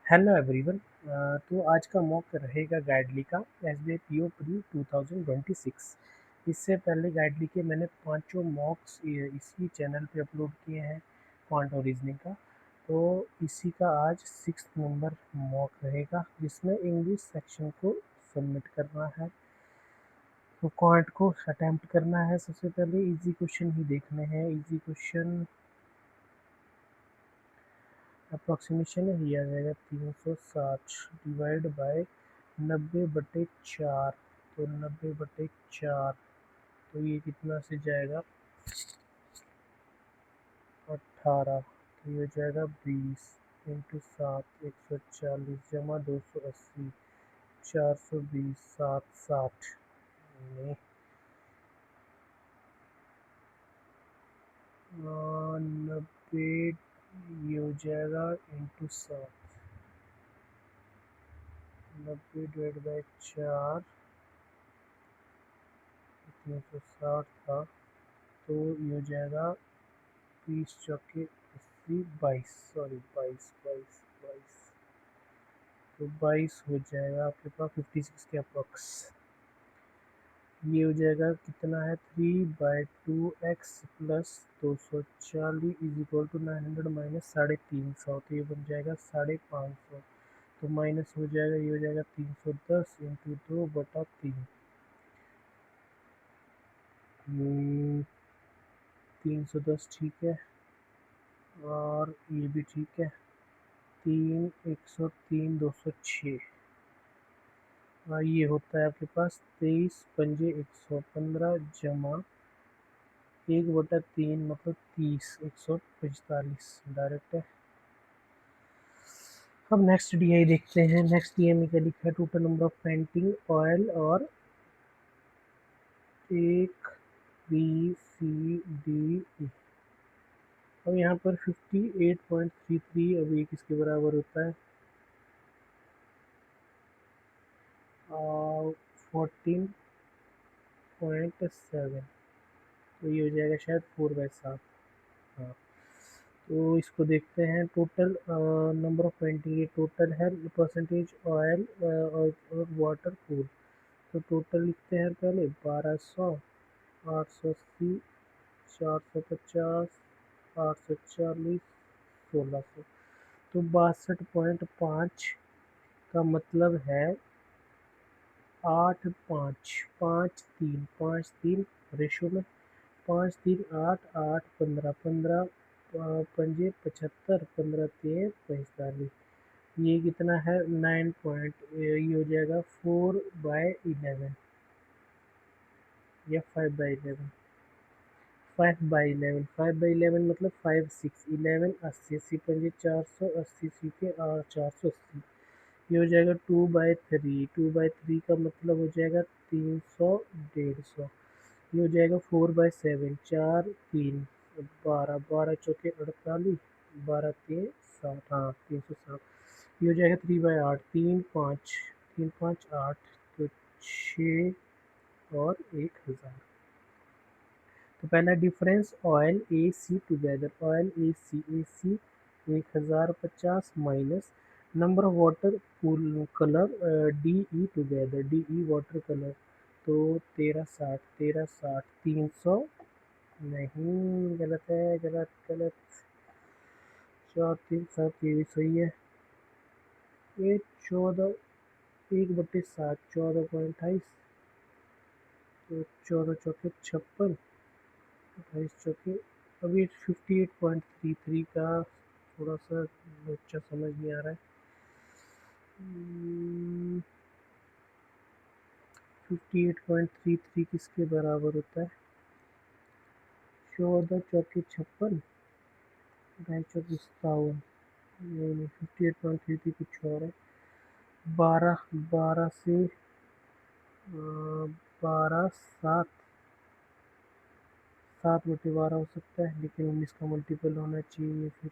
Hello everyone. तो आज का मॉक रहेगा गाइडली का एसबीआई पीओ प्री 2026। इससे पहले गाइडली के मैंने पांचों मॉक्स इसी चैनल पे अपलोड किए हैं क्वांट और रीजनिंग का। तो इसी का आज 6 नंबर मॉक रहेगा जिसमें इंग्लिश सेक्शन को सबमिट करना है। तो क्वांट को अटेम्प्ट करना है। सबसे पहले इजी क्वेश्चन ही देखने हैं। इजी क्वेश्चन अप्रॉक्सीमेशन ही आ जाएगा 360 डिवाइड बाय 90/4। तो 90/4 तो ये कितना से जाएगा 18। तो ये हो जाएगा 20 इंटू 7 140 जमा 280 420 760 में 90। ये हो जाएगा इंटू 7। 90/4 360 था। तो ये हो जाएगा 20 चौके 80 22। सॉरी 22 तो 22 हो जाएगा आपके पास 56 के अप्रॉक्स। ये हो जाएगा कितना है 3/2x plus 240 is equal to 900 minus 350। तो ये बन जाएगा 550। तो माइनस हो जाएगा, ये हो जाएगा 310 इंटू 2/3। 310 ठीक है और ये भी ठीक है। 103 ये होता है आपके पास 23 पंजे 115 जमा 1/3 मतलब 30 145 डायरेक्ट है। अब नेक्स्ट डीआई देखते हैं। नेक्स्ट डीआई में क्या लिखा है, total number of painting oil और 1 B C D E। अब यहाँ पर 58.33 अब ये किसके बराबर होता है 14.7। तो ये हो जाएगा शायद 4/7। हाँ, तो इसको देखते हैं। टोटल नंबर ऑफ पेंटिंग ये टोटल है परसेंटेज ऑयल और वाटर कूल। तो टोटल लिखते हैं पहले 1200 880 450 840 1600। तो 62.5 का मतलब है 8 5 5 3 रेशो में 5 3 8 8 15 पंजे 75 15 3 45। ये कितना है 9 पॉइंट, ये हो जाएगा 4/11 या 5/11। 5/11 मतलब 5 6 11 80 80 पंजे 480 सीखे और 480। ये हो जाएगा 2/3। 2/3 का मतलब हो जाएगा 300 150। ये हो जाएगा 4/7 4 3 12 12 चौके 48 12 3 7। हाँ 360। ये हो जाएगा 3/8 3 5 8 तो 6 और 1000। तो पहला difference oil A C together, oil A C 1050 minus number of water colour D E together, D E water colour. तो 1360 300 नहीं, गलत है, गलत गलत। 4 3 7 ये भी सही है। ये 1/7 14.28। तो 14 चौके 56 28 चौके। अभी 58.33 का थोड़ा सा अच्छा समझ नहीं आ रहा है। 58.33 किसके बराबर होता है 14 चौके 56 2.5 चौके 57। नहीं 58.33 कुछ और है। 12 12 से 12 7 7/12 हो सकता है, लेकिन 19 का मल्टीपल होना चाहिए। फिर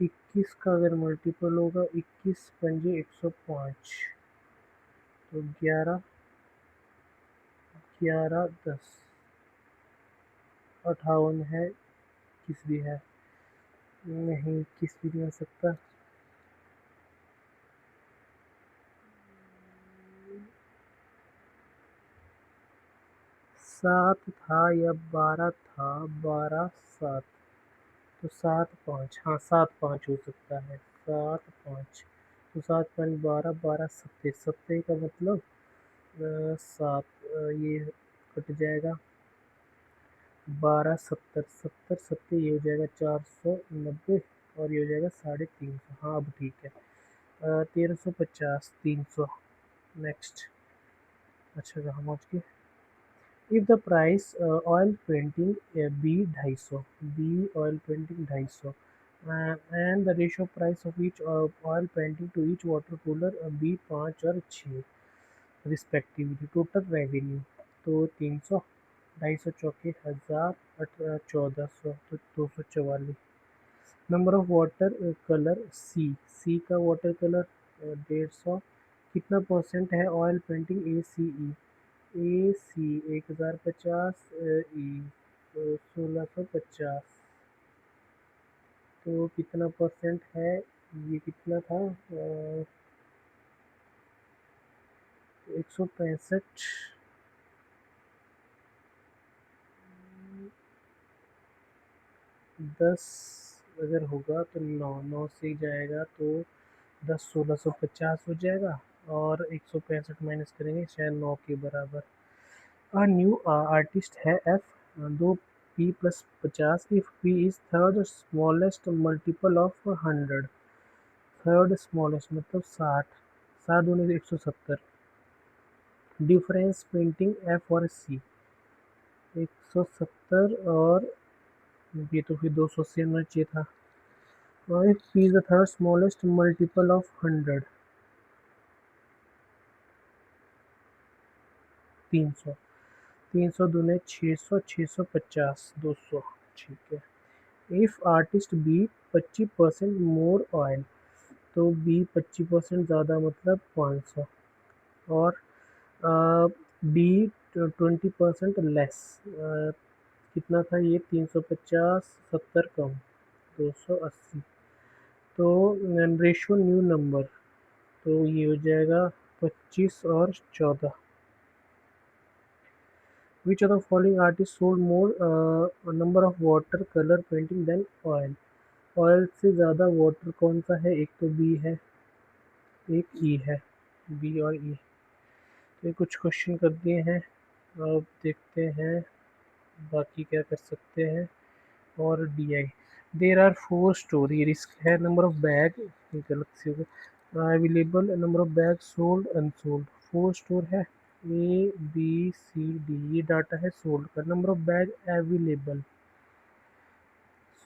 21 का अगर मल्टीपल होगा 21 पंजे 105। तो 11 11 10 58 है। किस भी है नहीं, किस भी नहीं हो सकता। 7 था या 12 था, 12 7, तो 7 5, हाँ 7 5 हो सकता है, 7 5, तो 7 5 12, 12 सत्ते, सत्ते का मतलब 7, ये कट जाएगा, 12 70, 70 सत्ते ये हो जाएगा 490, और ये हो जाएगा 350, हाँ अब ठीक है। 1350, 300, नेक्स्ट। अच्छा कहाँ पहुँच गए। If the price oil painting B 250, B oil painting 250, and the ratio price of each oil painting to each water cooler B 5 और 6 रिस्पेक्टिवली, टोटल रेवेन्यू तो 300, 250 चौके 1000, 1400, तो 244। नंबर ऑफ वाटर कलर सी, सी का वाटर कलर 150, कितना percent है oil painting ए सी ई, ए C 1050, ई 1650, तो कितना percent है, ये कितना था 165, 10 अगर होगा तो 9, 9 से जाएगा तो 10 1650 हो जाएगा, और 165 माइनस करेंगे शायद 9 के बराबर। अ न्यू आर्टिस्ट है एफ, दो P plus 50 if P is third smallest multiple of 100, third smallest मतलब 60, 60 दूनी 170, डिफरेंस पेंटिंग एफ और सी 170, और ये तो फिर 280 होना चाहिए था। If P is the third smallest multiple of 100, 300, 300 दूने 600, 650, 200, ठीक है। If artist B 25% more oil, तो बी 25% ज़्यादा मतलब 500, और बी 20% लेस, कितना था ये 350, 70 कम 280, तो रेशो न्यू नंबर, तो ये हो जाएगा 25 और 14। Which of the following artist sold more number of water colour painting than oil, oil से ज़्यादा वाटर कौन सा है, एक तो बी है, एक ई है, बी और ई। तो ये कुछ क्वेश्चन कर दिए हैं, अब देखते हैं बाकी क्या कर सकते हैं। और D I, there are 4 store, ये रिस्क है, नंबर ऑफ बैग गलत से होगा, available number of bag sold unsold, 4 store है, ए बी सी डी, ये डाटा है सोल्ड का, number of bag available,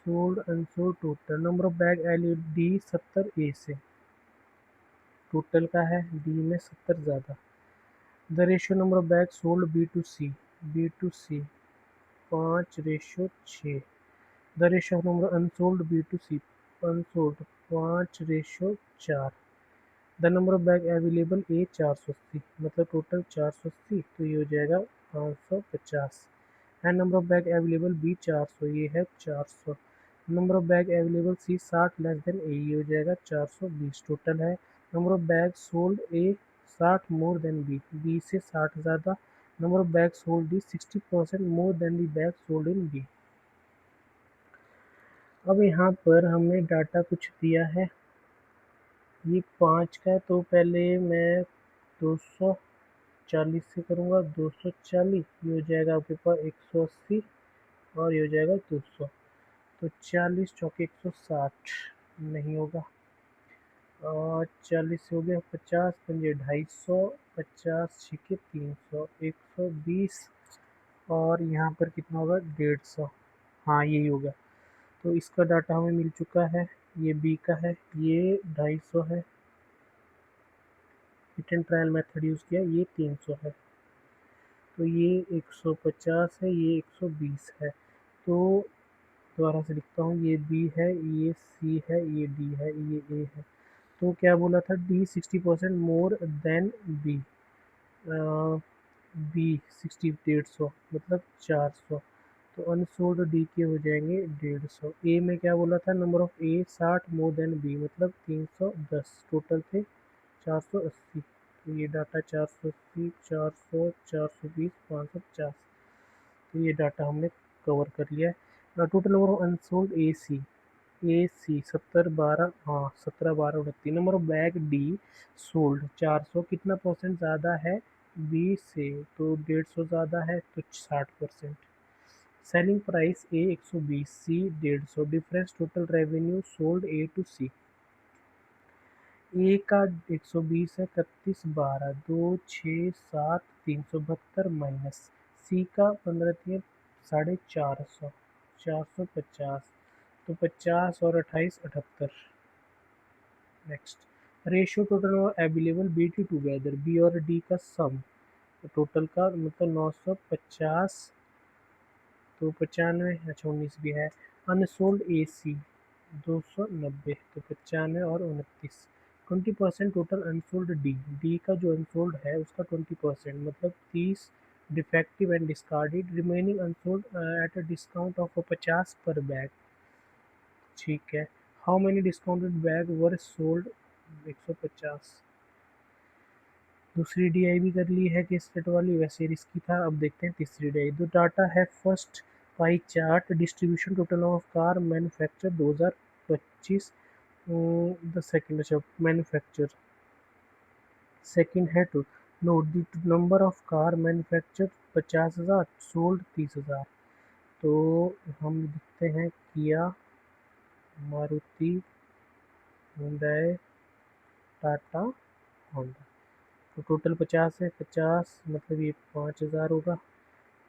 sold unsold total, number of bag L D 70 A से, टोटल का है डी में 70 ज़्यादा। The ratio number of bag sold B to C, B to C 5:6, the ratio of number unsold B to C, unsold 5:4, the number of bag available A 480, मतलब total 480, तो ये हो जाएगा 550, and number of bag available B 400, ये है 400, number of bag available C 60 less than A, ये हो जाएगा 420, टोटल है। Number of bag sold A 60 more than B, B से 60 ज़्यादा, number of bag sold D 60% more than the bag sold in B. अब यहाँ पर हमने डाटा कुछ दिया है, ये 5 का है, तो पहले मैं 240 से करूँगा, 240, ये हो जाएगा आपके पास 180, और ये हो जाएगा 200, तो 40 चौके 160 नहीं होगा, और 40 हो गया 50 पंजे 250, 50 छिके 300, 120, और यहाँ पर कितना होगा 150, हाँ यही होगा। तो इसका डाटा हमें मिल चुका है, ये बी का है, ये 250 है, hit and trial method use किया, ये 300 है, तो ये 150 है, ये 120 है, तो दोबारा से लिखता हूँ, ये बी है, ये सी है, ये डी है, ये ए है, तो क्या बोला था, D 60% more than B, B 60 150 मतलब 400, तो अनसोल्ड डी के हो जाएंगे 150। ए में क्या बोला था, number of A 60 more than B मतलब 310, टोटल थे 480, तो ये डाटा 480, 400, 420, 550, तो ये डाटा हमने कवर कर लिया है। टोटल नंबर ऑफ अनसोल्ड ए सी 70 12, हाँ 17 12 29। Number of bag D sold 400, कितना परसेंट ज़्यादा है बी से, तो 150 ज़्यादा है तो 60%। Selling price A 120, C 150, difference total revenue sold A to C. A का 120 है, 31 12 2 6 7 372 माइनस, सी का 15 3 450, 450, तो 50 और 28 78। नेक्स्ट रेशियो टोटल और available B T together, B और डी का सम, तो टोटल का मतलब 950, तो 95, अच्छा 19 भी है। अनसोल्ड ए सी 290, तो 95 और 29। 20% टोटल अनसोल्ड डी, डी का जो अनसोल्ड है उसका 20%, मतलब 30 defective and discarded, remaining unsold at a discount of 50 पर बैग। ठीक है। How many discounted bag were sold, 150। दूसरी डी आई भी कर ली है कि स्टेट वाली, वैसे रिस्की था। अब देखते हैं तीसरी डी आई। दो डाटा है first pie chart distribution total of car manufacture 2025, the second, अच्छा मैन्युफैक्चर सेकंड है to note the number of car manufacture 50,000, sold 30,000। तो हम लिखते हैं Kia, Maruti, Hyundai, Tata, Honda. तो टोटल 50 है, 50 मतलब ये 5,000 होगा।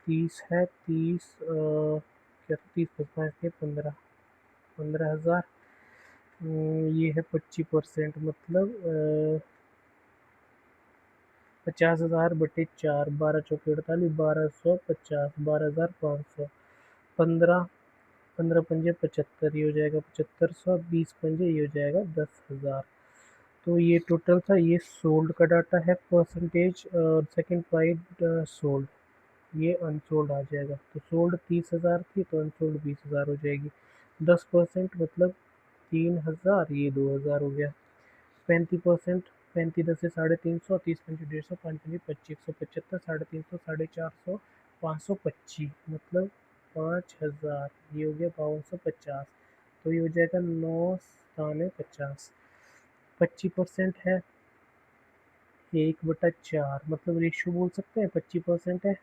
30 है, 30 क्या, 30 प्लस 5 थे 15, 15,000। ये है 25%, मतलब 50,000 बटे 4, 12 चौके 48, 1250, 12,500, 15, 15 पंजे 75, ये हो जाएगा 7500, 20 पंजे ये हो जाएगा 10,000। तो ये टोटल था, ये सोल्ड का डाटा है परसेंटेज, और सेकंड पाइड सोल्ड, ये अनसोल्ड आ जाएगा। तो सोल्ड 30,000 थी तो अनसोल्ड 20,000 हो जाएगी। 10% मतलब 3,000, ये 2,000 हो गया। 35%, 35 10 से 350, 30 पंजे 150, 5 पंजे 25, 175, 350, 450, 525, मतलब 5,000, ये हो गया 5250। तो ये हो जाएगा 9 50, 25% है 1/4, मतलब रेशियो बोल सकते हैं 25% है,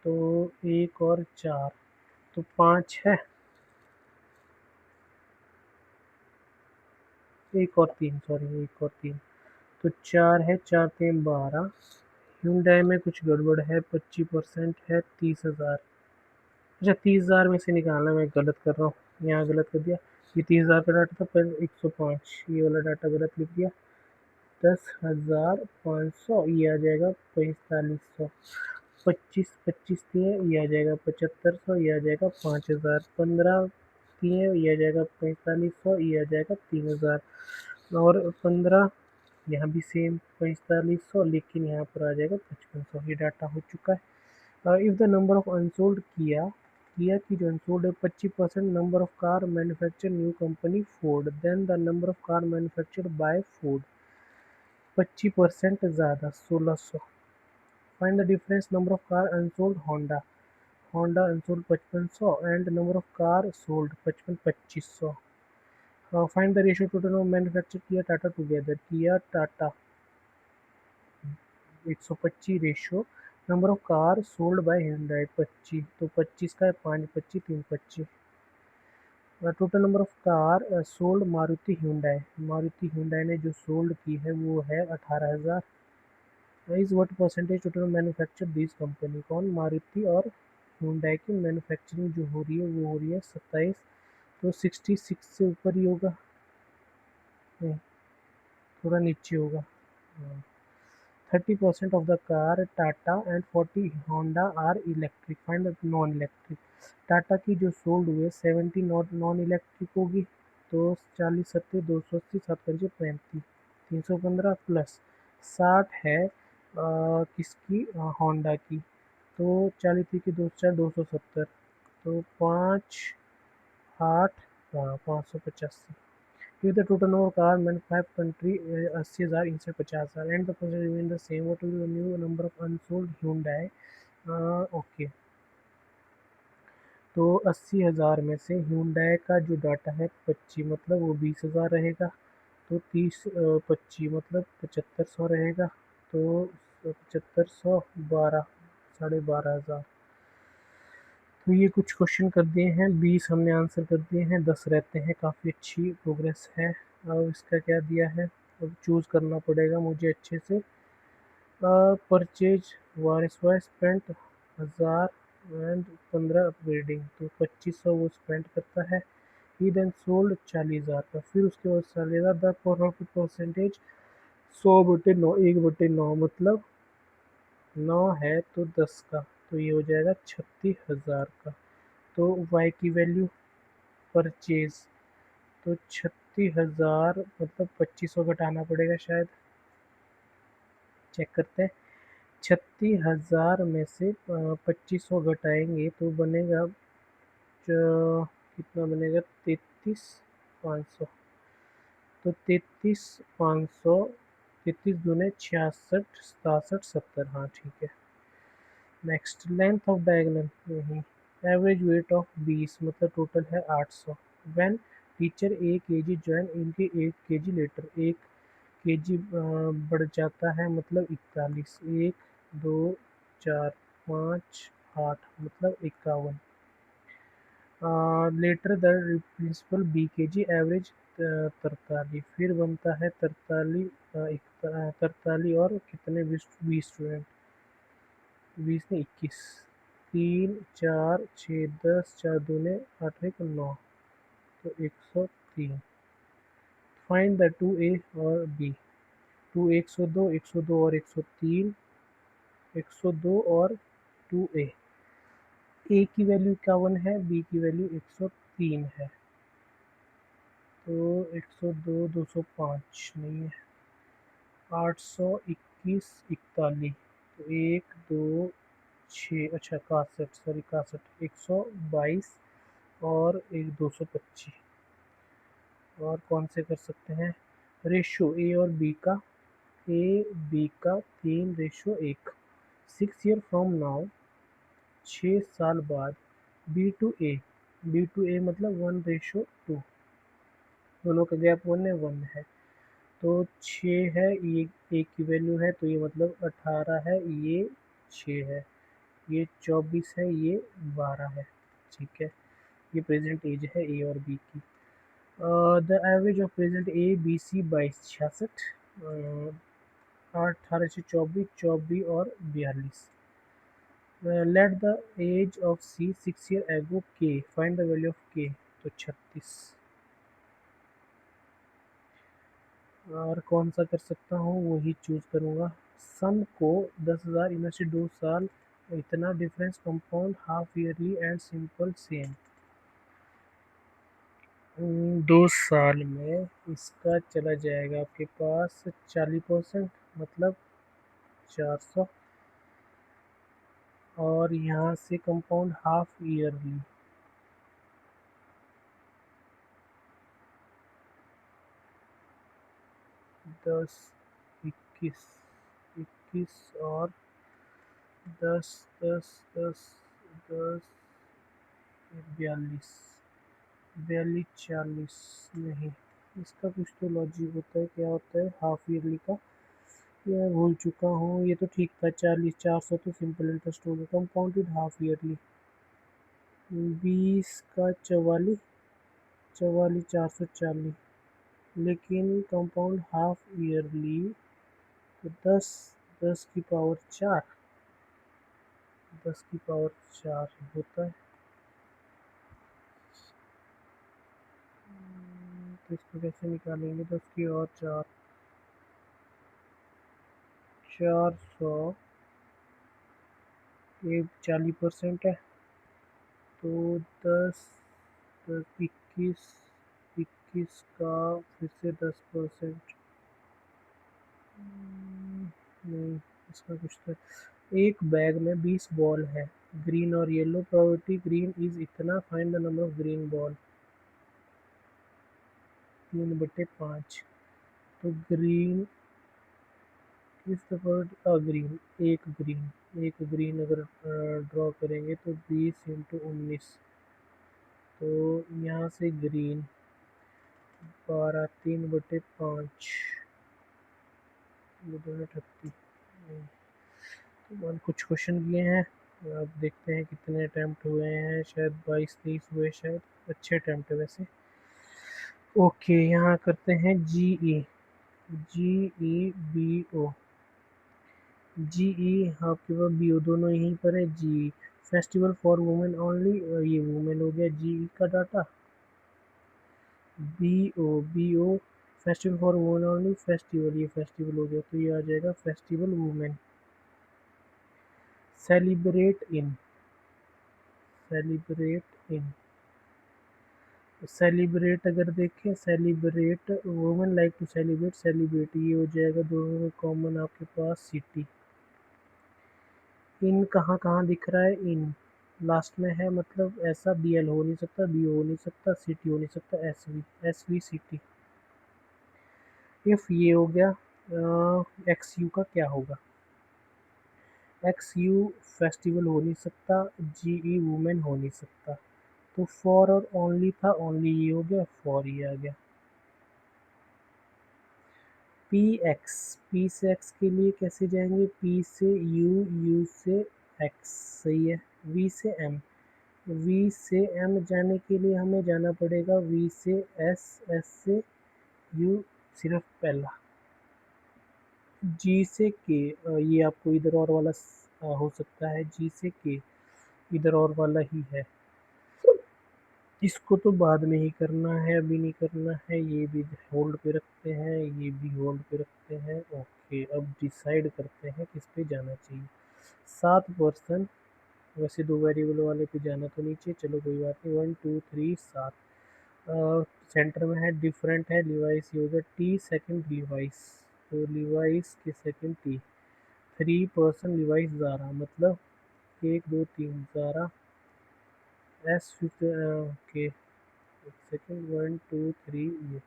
तो 1 और 4, तो 5 है, 1 और 3, सॉरी 1 और 3, तो 4 है, 4 3 12। hyundai में कुछ गड़बड़ है, 25% है 30,000। अच्छा 30,000 में से निकालना, मैं गलत कर रहा हूँ, यहाँ गलत कर दिया। ये 30,000 का डाटा था, पर 105, ये वाला डाटा गलत लिख दिया। 10,500 ये आ जाएगा 4500। 25 25 दिए ये आ जाएगा 7500, ये आ जाएगा 5,000। 15 दिए ये आ जाएगा 4500, ये आ जाएगा 3,000। और 15 यहाँ भी सेम 4500, लेकिन यहाँ पर आ जाएगा 5500। ये डाटा हो चुका है। If the number of unsold Kia, Kia की जो अनसोल्ड है 25% number of car manufacture new company Ford, then the number of car manufactured by Ford 25% ज़्यादा 1600। Find the difference number of car unsold Honda, Honda unsold 5500 and number of car sold 2500। Find the ratio total of manufacture Kia Tata together, Kia Tata 125 ratio number of car sold by Hyundai 25, तो 25 का है 5 25 3 25। Total number of car sold Maruti Hyundai, Maruti Hyundai ने जो sold की है वो है 18,000। Is what percentage total manufacture this company, कौन, मारुति और Hyundai की मैन्युफैक्चरिंग जो हो रही है वो हो रही है 27, तो 66 से ऊपर ही होगा, नहीं थोड़ा नीचे होगा। 30% of the car Tata and 40 Honda are electric, find the non electric. Tata की जो सोल्ड हुई है 70 नॉन इलेक्ट्रिक होगी, तो 40 सत्ते 280, 7 पंजे 35, 315 प्लस 60 है किसकी, होंडा की, तो 40 की 2 4 270, तो 5 8, 585। If the total number of car manufactured country 80,000 instead 50,000 and the percentage remain the same, what will be the new number of unsold Hyundai? Okay. तो 80,000 में से Hyundai का जो डाटा है 25 मतलब वो 20,000 रहेगा। तो 25 मतलब 7500 रहेगा। तो 7500 12 12,500। तो ये कुछ क्वेश्चन कर दिए हैं, 20 हमने आंसर कर दिए हैं, 10 रहते हैं, काफ़ी अच्छी प्रोग्रेस है। अब इसका क्या दिया है, अब चूज़ करना पड़ेगा मुझे अच्छे से। परचेज वारिसवाई स्पेंट 1000 एंड 15 अपग्रेडिंग, तो 2500 वो स्पेंड करता है। ही देन सोल्ड 40,000 का, फिर उसके बाद चलेगा द प्रॉफिट परसेंटेज 100/9, 1/9 मतलब 9 है तो 10 का, तो ये हो जाएगा 36,000 का। तो वाई की वैल्यू परचेज, तो 36,000 मतलब 2500 घटाना पड़ेगा शायद, चेक करते हैं। 36,000 में से 2500 घटाएंगे तो बनेगा कितना बनेगा, 33,500। तो 33,500, 33 दूने 66, 67, 70, हाँ ठीक है। नेक्स्ट, लेंथ ऑफ डायगोनल नहीं, एवरेज वेट ऑफ 20 मतलब टोटल है 800। व्हेन टीचर ए के जी ज्वाइन इनके 8 kg लेटर, 1 kg बढ़ जाता है मतलब 41, 1 2 4 5 8 मतलब 51। लेटर द प्रिंसिपल बी के जी एवरेज 43, फिर बनता है 43, 43 और कितने 20 स्टूडेंट, 20 ने 21, 3 4 6 10, 4 दूने 8 1 9, तो 103। फाइंड द 2A और B, 2 102, 102 और 103, 102 और 2A। ए की वैल्यू 51 है, बी की वैल्यू 103 है। तो 102 205 नहीं है, 821 41, तो 1 2 6, अच्छा 61, सॉरी 61, 122 और एक 225। और कौन से कर सकते हैं, रेशो ए और बी का, ए बी का 3:1। 6 ईयर फ्रॉम नाउ, 6 साल बाद, B to A, B to A मतलब 1:2, दोनों का गैप 1 है। तो 6 है, ये एक की वैल्यू है तो ये मतलब 18 है, ये 6 है, ये 24 है, ये 12 है। ठीक है, ये प्रेजेंट एज है ए और बी की। The average of present A B C 22 66, 18 से 24, 24 और 42। Let the age of C 6 year ago के, फाइंड द वैल्यू ऑफ के, तो 36। और कौन सा कर सकता हूँ वही चूज करूँगा। सम को 10,000 इनमें से 2 साल, इतना difference compound half yearly and simple same. 2 साल में इसका चला जाएगा आपके पास 40%, मतलब 400। और यहाँ से कंपाउंड हाफ ईयरली, दस 21, 21 और 10 10 10 10, 42, 42 40 नहीं, इसका कुछ तो लॉजिक होता है, क्या होता है हाफ ईयरली का, ये मैं भूल चुका हूँ। ये तो ठीक था, 40 400 तो सिंपल इंटरेस्ट हो गया, कंपाउंडेड हाफ ईयरली। 20 का 44, 44 440, लेकिन कंपाउंड हाफ ईयरली तो 10, 10 की पावर 4, 10 की पावर 4 होता है। तो इसको कैसे निकालेंगे, 10 की और 4, 400, ये 40% है, तो 10 10 21, 21 का फिर से 10%, नहीं इसका कुछ तो, एक बैग में 20 बॉल है, ग्रीन और येलो, प्रोबेबिलिटी ग्रीन इज इतना, find the number of green ball, 3/5। तो ग्रीन किस ग्रीन, एक ग्रीन, एक ग्रीन अगर ड्रॉ करेंगे तो 20 × 19, तो यहाँ से ग्रीन 12 3/5 ये दोनों 30। तो कुछ क्वेश्चन किए हैं, अब देखते हैं कितने अटैम्प्ट हुए हैं, शायद 22-23 हुए, शायद अच्छे अटैम्प्ट है वैसे। ओके, यहाँ करते हैं GEBO। आपके पास BO दोनों यहीं पर है। G festival for women only, ये वुमेन हो गया GE का डाटा। BO festival for women only, festival ये फेस्टिवल हो गया, तो ये आ जाएगा festival women. Celebrate in celebrate अगर देखें, celebrate women like to celebrate, celebrate ये हो जाएगा दोनों में कॉमन आपके पास सिटी। इन कहाँ कहाँ दिख रहा है, इन लास्ट में है, मतलब ऐसा BL हो नहीं सकता, BO हो नहीं सकता, सिटी हो नहीं सकता, SV सिटी। इफ ये हो गया, XU का क्या होगा, XU फेस्टिवल हो नहीं सकता, GE वुमेन हो नहीं सकता, तो फॉर और ओनली था, ओनली ये हो गया, फॉर ये आ गया। P से X के लिए कैसे जाएंगे, P से U से X, सही है। V से M जाने के लिए हमें जाना पड़ेगा V से S से U, सिर्फ पहला। G से K, ये आपको इधर और वाला हो सकता है, G से K इधर और वाला ही है, इसको तो बाद में ही करना है, अभी नहीं करना है। ये भी होल्ड पे रखते हैं, ये भी होल्ड पे रखते हैं। ओके, अब डिसाइड करते हैं किस पे जाना चाहिए। 7%, वैसे 2 वेरिएबल वाले पे जाना तो नीचे, चलो कोई बात नहीं। 1 2 3 7, सेंटर में है, डिफरेंट है, लिवाइस ये हो गया T सेकंड लिवाइस, तो लिवाइस के सेकंड T। 3% लिवाइस ज़ारा, मतलब 1 2 3 ज़ारा। S5 ओके, एक सेकेंड, 1 2 3 ये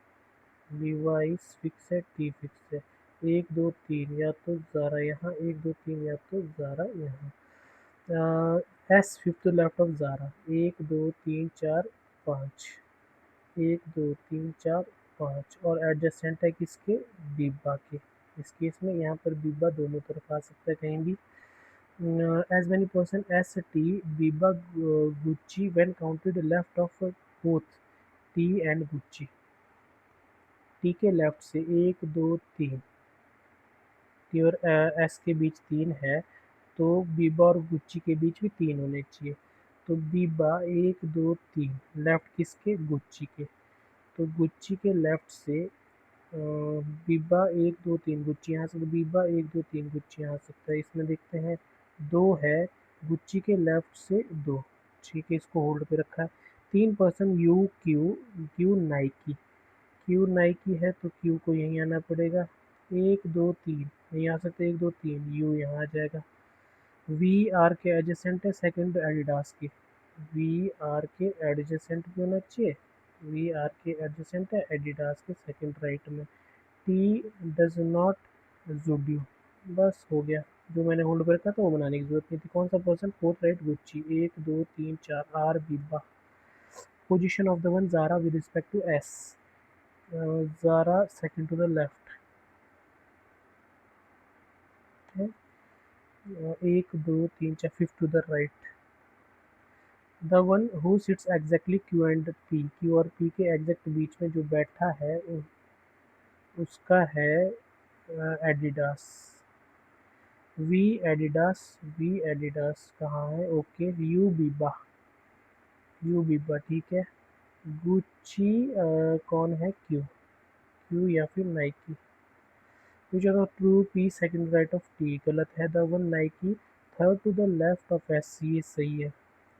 लिवाइस फिक्स है, T फिक्स है। 1 2 3 या तो ज़ारा यहाँ, 1 2 3 या तो ज़ारा यहाँ। S5 लेफ्ट ऑफ ज़ारा, 1 2 3 4 5, 1 2 3 4 5, और एडजेसेंट है किसके, बीबा के। इस केस में यहाँ पर बीबा दोनों तरफ आ सकता है कहीं भी। As many person as T Biba Gucci when counted left of both T and Gucci। T के लेफ्ट से 1 2 3, T और S के बीच 3 है, तो बीबा और गुच्ची के बीच भी 3 होने चाहिए। तो बीबा 1 2 3 लेफ्ट किसके, गुच्ची के, तो गुच्ची के लेफ्ट से बीबा 1 2 3 गुच्ची यहाँ से, तो बीबा 1 2 3 गुच्ची यहाँ सकता है। इसमें देखते हैं 2 है, गुच्ची के लेफ्ट से 2, ठीक है, इसको होल्ड पे रखा है। 3% क्यू नाइकी है, तो क्यू को यहीं आना पड़ेगा। 1 2 3 यहीं आ सकते, 1 2 3 यू यहाँ आ जाएगा। VR के एडजेसेंट है सेकंड एडिडास के, VR के एडजेसेंट भी होना चाहिए, VR के एडजेसेंट है एडिडास के सेकंड राइट में। T डज नॉट जुडियो, बस हो गया, जो मैंने होल्ड पर रखा था वो बनाने की जरूरत नहीं थी। कौन सा person, fourth right Gucci, 1 2 3 4 R Biba. Position of the one Zara with respect to S, Zara second to the left है, 1 2 3 4 fifth to the right. The one who sits exactly Q और पी के एग्जैक्ट बीच में जो बैठा है उसका है एडिडास। वी एडिडास कहाँ है, ओके, यू बीबा ठीक है। गुच्ची कौन है, क्यू या फिर नाइकी। कुछ अगर true P second right of T, गलत है। The one Nike third to the left of S, ये सही है,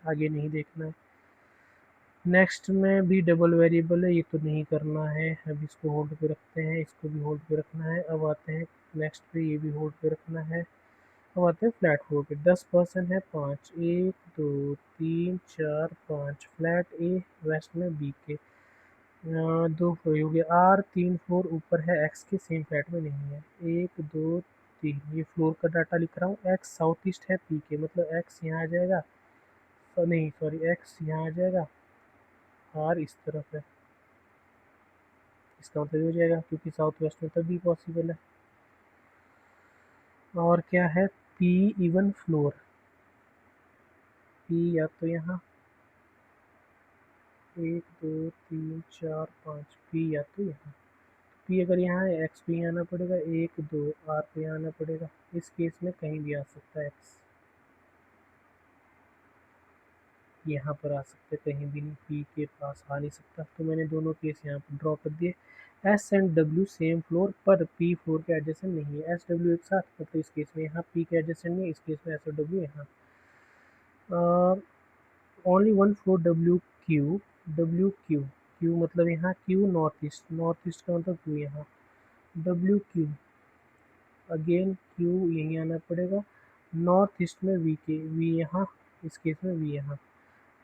आगे नहीं देखना है। नेक्स्ट में भी डबल वेरिएबल है, ये तो नहीं करना है, अब इसको होल्ड पे रखते हैं, इसको भी होल्ड पे रखना है। अब आते हैं नेक्स्ट पे, ये भी होल्ड पे रखना है। अब आते हैं फ्लैट 4 पे। 10% है 5, 1 2 3 4 5, फ्लैट ए वेस्ट में बी के, 2 फ्लोर हो गया। R 3 फ्लोर ऊपर है, एक्स के सेम फ्लैट में नहीं है। 1 2 3, ये फ्लोर का डाटा लिख रहा हूँ। एक्स साउथ ईस्ट है पी के, मतलब एक्स यहाँ आ जाएगा, नहीं सॉरी, एक्स यहाँ आ जाएगा, आर इस तरफ है, इसका मतलब ये हो जाएगा, क्योंकि साउथ वेस्ट में तभी पॉसिबल है। और क्या है, पी इवन फ्लोर, पी या तो यहाँ 1 2 3 4 5, पी या तो यहाँ, पी अगर यहाँ है एक्स पे यहाँ आना पड़ेगा, 1 2 आर पे यहाँ आना पड़ेगा। इस केस में कहीं भी आ सकता है एक्स, यहाँ पर आ सकता है, कहीं भी नहीं, पी के पास आ नहीं सकता। तो मैंने दोनों केस यहाँ पर ड्रॉ कर दिए। S and W same floor पर पी फ्लोर के एडजेसेंट नहीं है। एस डब्ल्यू एक साथ, मतलब इस केस में यहाँ पी के एडजेसेंट नहीं है, इस केस में एस और डब्ल्यू यहाँ। Only one floor W Q, W Q, Q मतलब यहाँ Q north east, north east का मतलब क्यू यहाँ, डब्ल्यू क्यू अगेन क्यू यहीं आना पड़ेगा। नॉर्थ ईस्ट में वी के, वी यहाँ, इस केस में वी यहाँ।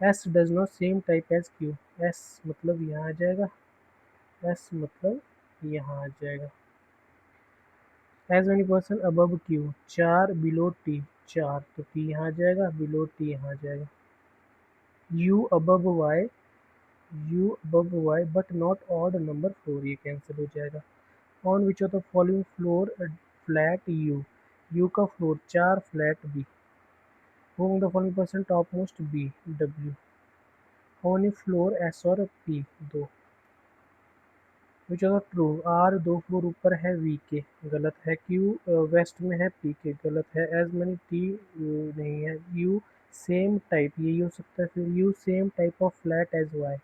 S does not same type as Q, S मतलब यहाँ आ जाएगा, एस मतलब यहाँ आ जाएगा। As many person above Q, 4 below T, 4 तो टी यहाँ आ जाएगा, बिलो टी यहाँ आ जाएगा। U above Y, U above Y but not odd number 4, ये कैंसिल हो जाएगा। On which of the following floor flat U, U का floor 4 flat B. Whom the following person top most B, W. On A floor S और P, 2। Which of the true, R 2 floor ऊपर है we के, गलत है। Q waste में है P के, गलत है। एज मनी टी नहीं है। यू सेम टाइप, ये हो सकता है फिर। U same type of flat as Y,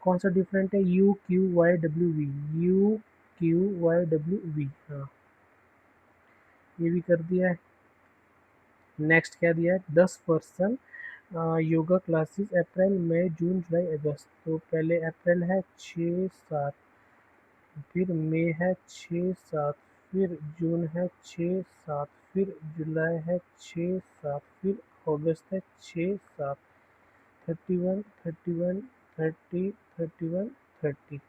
कौन सा डिफरेंट है, U Q Y W V, U Q Y W V, हाँ ये भी कर दिया है। नेक्स्ट क्या दिया है, 10 पर्सन योगा क्लासेस अप्रैल मई जून जुलाई अगस्त। तो पहले अप्रैल है 6 7, फिर मई है 6 7, फिर जून है 6 7, फिर जुलाई है 6 7, फिर अगस्त है 6 7, 31 31 30 31 30।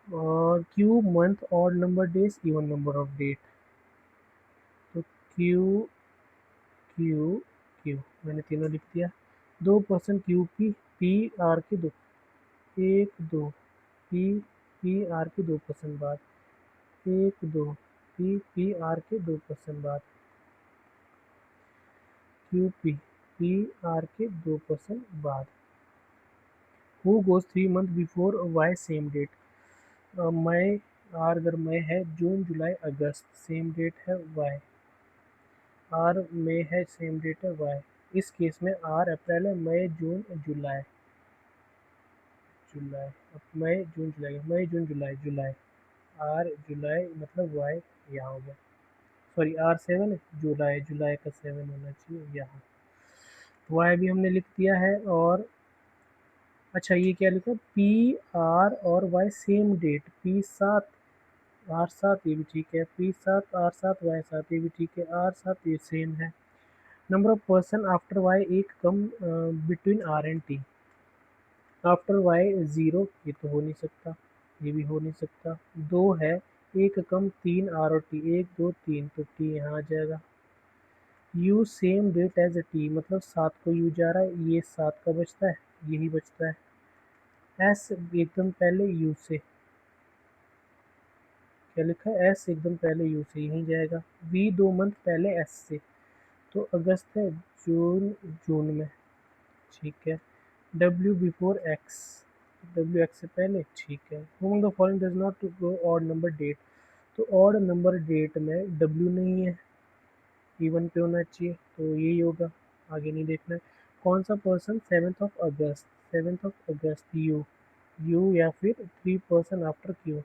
और Q month odd number days even number of date, तो क्यू क्यू क्यू मैंने तीनों लिख दिया। 2 person Q P, P R के 2, 1 2 पी, पी आर के 2 पर्सन बाद, 1 2 पी, पी आर के 2 पर्सन बाद, क्यू पी, पी आर के 2 पर्सन बाद। Who goes 3 month before Y same date, मई, आर अगर मई है, जून जुलाई अगस्त सेम डेट है वाई, आर मई है सेम डेट है वाई। इस केस में आर अप्रैल है, मई जून जुलाई, जुलाई, अब मई जून जुलाई, मई जून जुलाई, जुलाई, आर जुलाई मतलब वाई यहाँ हो गया, सॉरी आर 7 है, जुलाई, जुलाई का 7 होना चाहिए यहाँ। वाई भी हमने लिख दिया है। और अच्छा ये क्या लिखा, पी आर और Y same date, P 7 R 7 ये भी ठीक है, पी 7 आर 7 वाई 7 ये भी ठीक है, आर 7 ये सेम है। Number of person after Y एक कम between R and T, after Y 0, ये तो हो नहीं सकता, ये भी हो नहीं सकता। 2 है, एक कम 3 आर और टी, 1 2 3, तो टी यहाँ आ जाएगा। U same date as A T, मतलब 7 को यू जा रहा है, ये 7 का बचता है, यही बचता है। एस एकदम पहले यू से, क्या लिखा है, एस एकदम पहले यू से, यहीं जाएगा। वी 2 मंथ पहले एस से, तो अगस्त है, जून जून में, ठीक है। W before X, W X से पहले, ठीक है। Whom the following does not go odd number date, तो ऑड नंबर डेट में डब्ल्यू नहीं है, इवन पे होना चाहिए, तो यही होगा, आगे नहीं देखना है। कौन सा person 7 of August, 7 of August, you, you या फिर 3 पर्सन आफ्टर क्यू।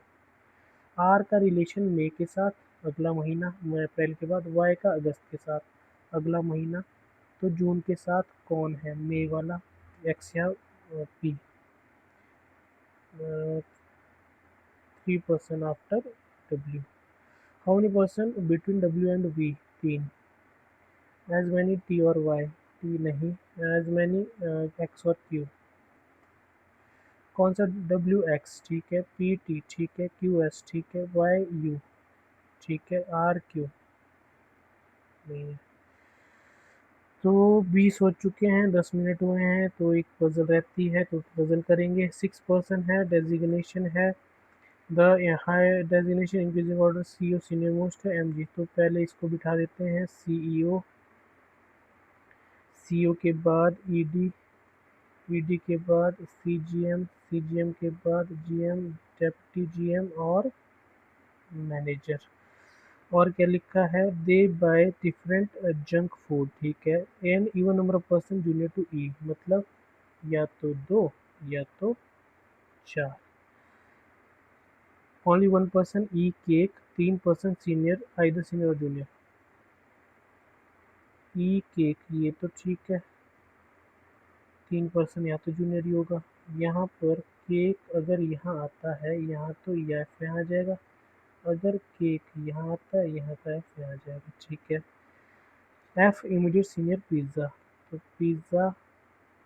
आर का रिलेशन मई के साथ, अगला महीना, मई अप्रैल के बाद। वाई का अगस्त के साथ, अगला महीना। तो जून के साथ कौन है, मई वाला, एक्स या P. 3 person after W. How many person between W and V, 3। As many T और वाई, टी नहीं। एज मैनी एक्स और क्यू, कौन सा, डब्ल्यू एक्स ठीक है, पी टी ठीक है, क्यू एस ठीक है, वाई यू ठीक है, आर क्यू नहीं है। तो 20 हो चुके हैं, 10 मिनट हुए हैं, तो एक पजल रहती है, तो पजल करेंगे। 6 पर्सन है, डेजिग्नेशन है the high designation increasing order CEO senior most है एमजी। तो पहले इसको बिठा देते हैं सीईओ, सीईओ के बाद ईडी, ईडी के बाद सीजीएम, सीजीएम के बाद जीएम, डेप्टी जीएम और मैनेजर। और क्या लिखा है, they buy different junk food, ठीक है। An even number of person junior to E, मतलब या तो 2 या तो 4। Only 1 person E cake, 3 person senior, either senior और जूनियर। ई केक ये तो ठीक है, 3 पर्सन या तो जूनियर ही होगा। यहाँ पर केक अगर यहाँ आता है यहाँ तो एफ यहाँ आ जाएगा, अगर केक यहाँ आता है यहाँ का एफ यहाँ आ जाएगा, ठीक है। एफ इमीडिएट सीनियर पिज्ज़ा, तो pizza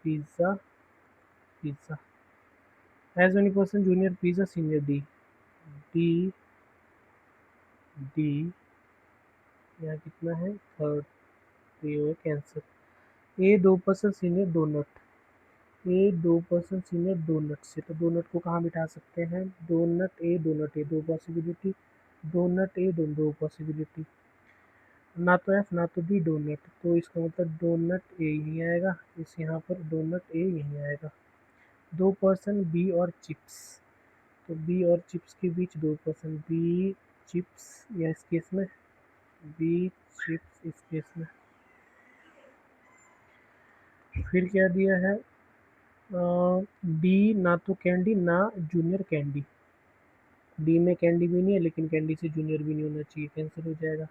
pizza pizza. As many person junior pizza senior D, D D यहाँ कितना है, थर्ड, तो ये हुआ cancer. A 2 person senior donut, A 2 person senior donut से, तो डोनट को कहाँ बिठा सकते हैं, donut A 2 possibility, donut A दो पॉसिबिलिटी, ना तो एफ ना तो डी डोनट, तो इसका मतलब डोनट ए यहीं आएगा, इस यहाँ पर डोनट ए यहीं आएगा। 2 पर्सन बी और चिप्स, तो बी और चिप्स के बीच 2 पर्सन, बी चिप्स या इस केस में बी चिप्स इस केस में। फिर क्या दिया है, डी ना तो कैंडी ना जूनियर कैंडी, डी में कैंडी भी नहीं है लेकिन कैंडी से जूनियर भी नहीं होना चाहिए, कैंसिल हो जाएगा।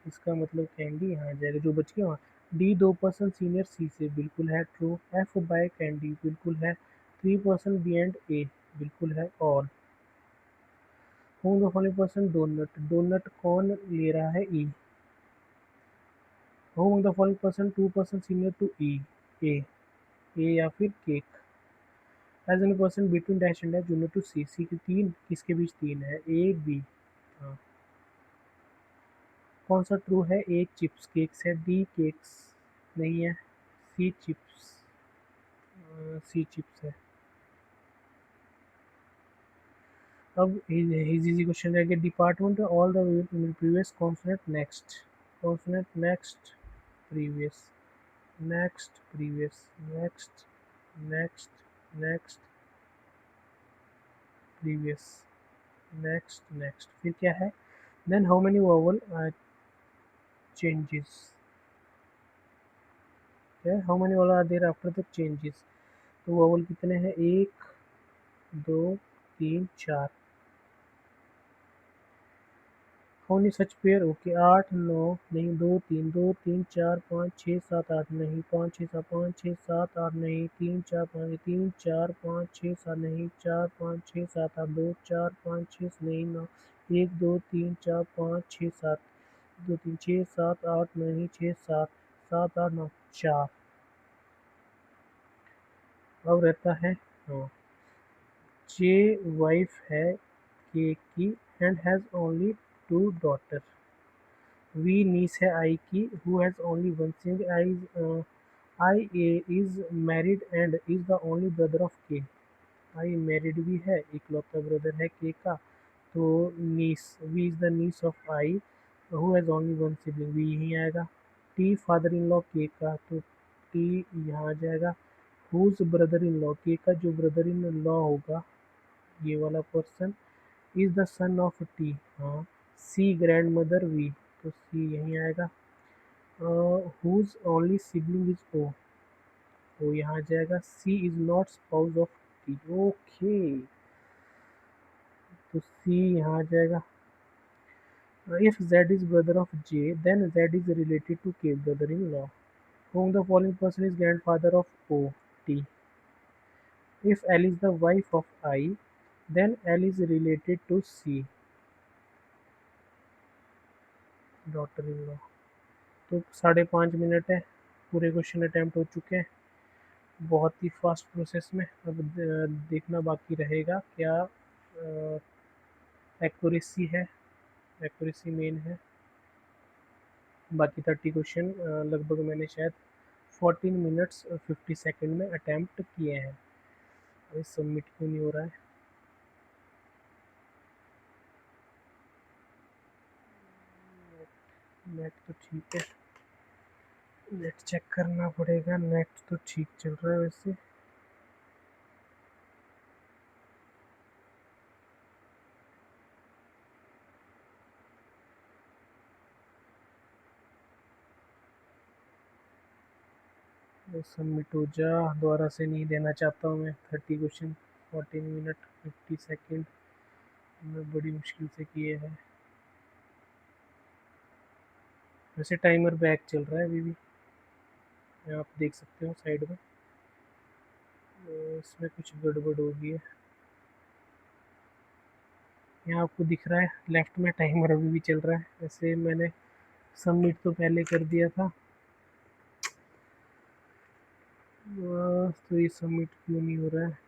इसका मतलब कैंडी यहाँ आ जाएगा, जो बच गया वहाँ। डी 2 पर्सन सीनियर सी से, बिल्कुल है ट्रू। एफ बाय कैंडी बिल्कुल है। 3 पर्सन बी एंड ए बिल्कुल है। All whom the following person donut, donut कौन ले रहा है, E. Whom the following person 2 person senior to E, A, A या फिर cake. As an person between dash and dash junior to C, C की 3 किसके बीच 3 है, ए बी। हाँ, कौन सा ट्रू है, ए चिप्स केक्स है, डी केक्स नहीं है, सी चिप्स, सी चिप्स है। अब इजी क्वेश्चन रह गया, department all the previous consonant next, consonant next previous, next previous, next next next previous, next next, फिर क्या है, then how many vowel changes, how many vowel are there after the changes, तो vowel कितने हैं, 1 2 3 4। होनी सच pair, okay 8 9 नहीं, 2 3 2 3 4 5 6 7 8 नहीं, 5 6 7 5 6 7 8 नहीं, 3 4 5 3 4 5 6 7 नहीं, 4 5 6 7 8 2 4 5 6 नहीं 9 1 2 3 4 5 6 7 2 3 6 7 8 नहीं 6 7 7 8 9 4। अब रहता है, हाँ, जे वाइफ है के की and has only 2 daughter. V niece है आई की, who has only one single I, I A is married and is the only brother of K. I married भी है, इकलौता ब्रदर है के का, तो niece, V is the niece of I, who has only one sibling, V यहीं आएगा। T father in law के का, तो टी यहाँ आ जाएगा। हुज ब्रदर इन लॉ, के का जो ब्रदर इन लॉ होगा ये वाला person, is the son of T, हाँ। सी ग्रैंड मदर वी, तो सी यहीं आएगा। Whose only sibling is O, O यहाँ आ जाएगा। C is not spouse of T, okay, तो सी यहाँ आ जाएगा। If Z is brother of J then Z is related to K brother in law. Whom the following person is grand father of O T. If L is the wife of I then L is related to C, daughter in law. तो 5.5 minute है, पूरे question attempt हो चुके हैं बहुत ही fast process में। अब देखना बाकी रहेगा क्या एक्यूरेसी है, एक्यूरेसी मेन है। बाकी 30 क्वेश्चन लगभग मैंने शायद 14 मिनट्स और 50 सेकेंड में अटैम्प्ट किए हैं। अभी सबमिट क्यों नहीं हो रहा है? नेट तो ठीक है, नेट चेक करना पड़ेगा। नेट तो ठीक चल रहा है वैसे। सबमिट हो जा, दोबारा से नहीं देना चाहता हूँ मैं। 30 क्वेश्चन 14 मिनट 50 सेकेंड मैं बड़ी मुश्किल से किए हैं। वैसे टाइमर बैक चल रहा है अभी भी, आप देख सकते हो साइड में। इसमें कुछ गड़बड़ हो गई है। यहाँ आपको दिख रहा है लेफ्ट में टाइमर अभी भी चल रहा है। वैसे मैंने सबमिट तो पहले कर दिया था, तो ये सबमिट क्यों नहीं हो रहा है?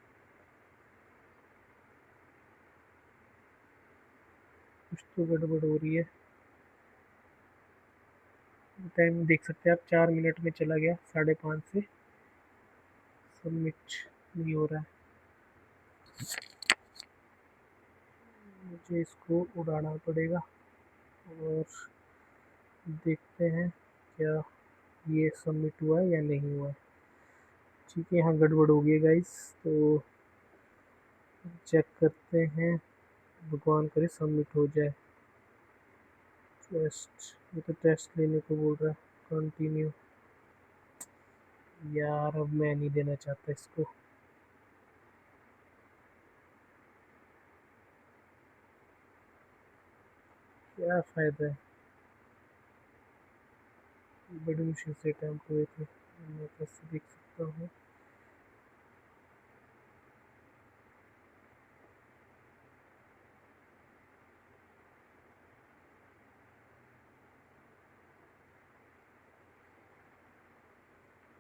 कुछ तो गड़बड़ हो रही है। टाइम देख सकते हैं आप, 4 मिनट में चला गया 5:30 से। सबमिट नहीं हो रहा है। मुझे इसको उड़ाना पड़ेगा और देखते हैं क्या ये सबमिट हुआ है या नहीं हुआ है। ठीक है, यहाँ गड़बड़ हो गई गाइस, तो चेक करते हैं। भगवान करे सबमिट हो जाए। टेस्ट, ये तो टेस्ट लेने को बोल रहा है। कंटिन्यू। यार अब मैं नहीं देना चाहता इसको। क्या फ़ायदा है, बड़ी मुश्किल से अटैम्प्ट हुए थे। मैं कैसे देख सकता हूँ?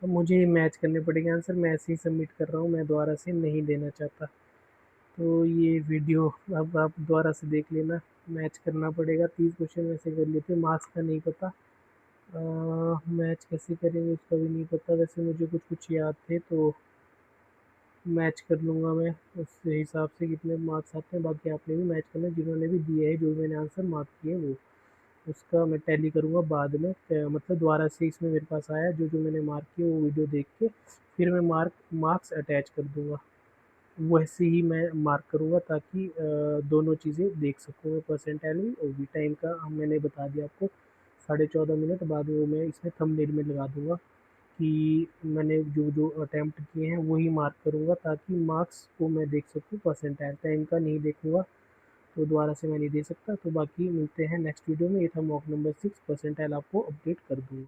अब मुझे मैच करने पड़ेंगे आंसर। मैं ऐसे ही सबमिट कर रहा हूँ, मैं दोबारा से नहीं देना चाहता। तो ये वीडियो अब आप दोबारा से देख लेना। मैच करना पड़ेगा। 30 क्वेश्चन वैसे कर लिए थे, मार्क्स का नहीं पता। मैच कैसे करेंगे उसका भी नहीं पता। वैसे मुझे कुछ कुछ याद थे, तो मैच कर लूँगा मैं उस हिसाब से कितने मार्क्स आते हैं। बाकी आपने भी मैच करना, जिन्होंने भी दिए है, जो मैंने आंसर मार्क किए वो, उसका मैं टैली करूँगा बाद में। मतलब दोबारा से इसमें मेरे पास आया जो जो मैंने मार्क किए वो वीडियो देख के फिर मैं मार्क्स अटैच कर दूँगा। वैसे ही मैं मार्क करूँगा ताकि दोनों चीज़ें देख सकूँ मैं, परसेंटाइल भी और भी। टाइम का मैंने बता दिया आपको, 14.5 मिनट। बाद में वो मैं इसमें थंबनेल में लगा दूँगा कि मैंने जो जो अटैम्प्ट किए हैं वही मार्क करूँगा ताकि मार्क्स को मैं देख सकूँ। परसेंटाइल टाइम का नहीं देखूँगा तो दोबारा से मैं नहीं दे सकता। तो बाकी मिलते हैं नेक्स्ट वीडियो में। ये था मॉक नंबर 6, परसेंटाइल आपको अपडेट कर दूँगा।